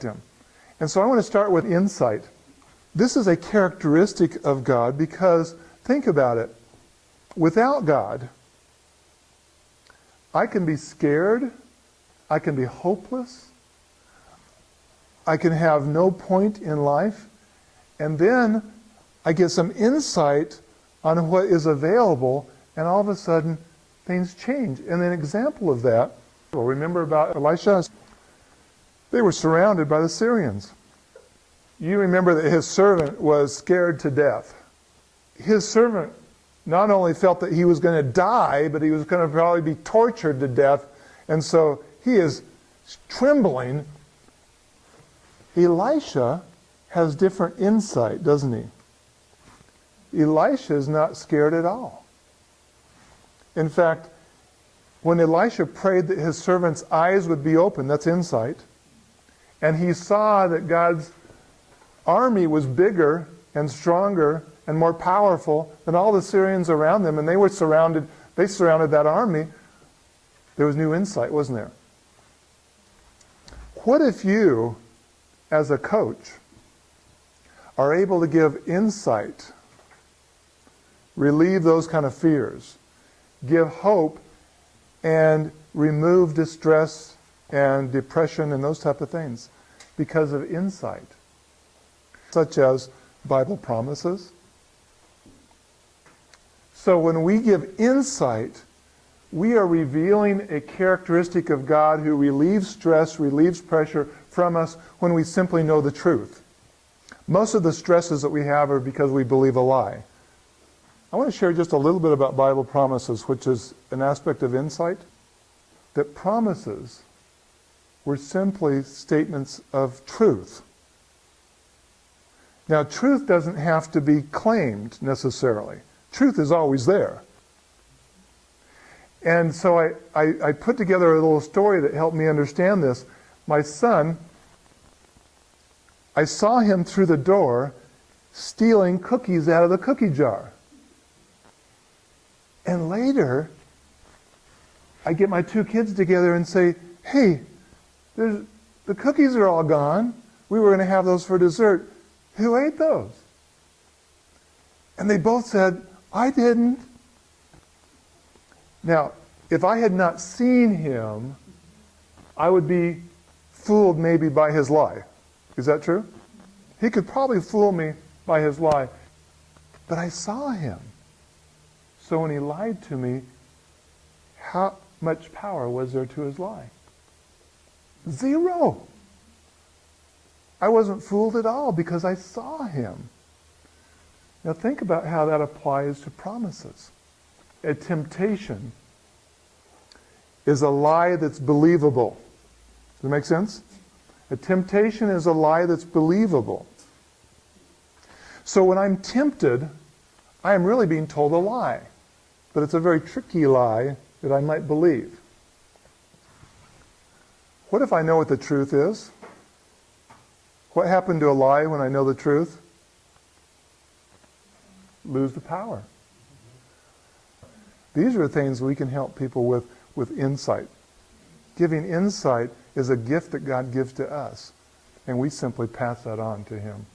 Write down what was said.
instruct him. And so I want to start with insight. This is a characteristic of God because, think about it, without God, I can be scared, I can be hopeless, I can have no point in life, and then I get some insight on what is available, and all of a sudden things change. And an example of that, well, remember about Elisha? They were surrounded by the Syrians. You remember that his servant was scared to death. His servant not only felt that he was going to die, but he was going to probably be tortured to death. And so he is trembling. Elisha has different insight, doesn't he? Elisha is not scared at all. In fact, when Elisha prayed that his servant's eyes would be open, that's insight, and he saw that God's army was bigger and stronger and more powerful than all the Syrians around them, and they surrounded that army, there was new insight, wasn't there? What if you, as a coach, are able to give insight, relieve those kind of fears, give hope, and remove distress and depression and those type of things because of insight, such as Bible promises? So when we give insight, we are revealing a characteristic of God who relieves stress, relieves pressure from us when we simply know the truth. Most of the stresses that we have are because we believe a lie. I want to share just a little bit about Bible promises, which is an aspect of insight. That promises were simply statements of truth. Now, truth doesn't have to be claimed necessarily. Truth is always there. And so I put together a little story that helped me understand this. My son, I saw him through the door stealing cookies out of the cookie jar. And later, I get my two kids together and say, hey, the cookies are all gone. We were going to have those for dessert. Who ate those? And they both said, I didn't. Now, if I had not seen him, I would be fooled maybe by his lie. Is that true? He could probably fool me by his lie. But I saw him. So when he lied to me, how much power was there to his lie? Zero. I wasn't fooled at all because I saw him. Now think about how that applies to promises. A temptation is a lie that's believable. Does that make sense? A temptation is a lie that's believable. So when I'm tempted, I am really being told a lie. But it's a very tricky lie that I might believe. What if I know what the truth is? What happened to a lie when I know the truth? Lose the power. These are things we can help people with insight. Giving insight is a gift that God gives to us, and we simply pass that on to Him.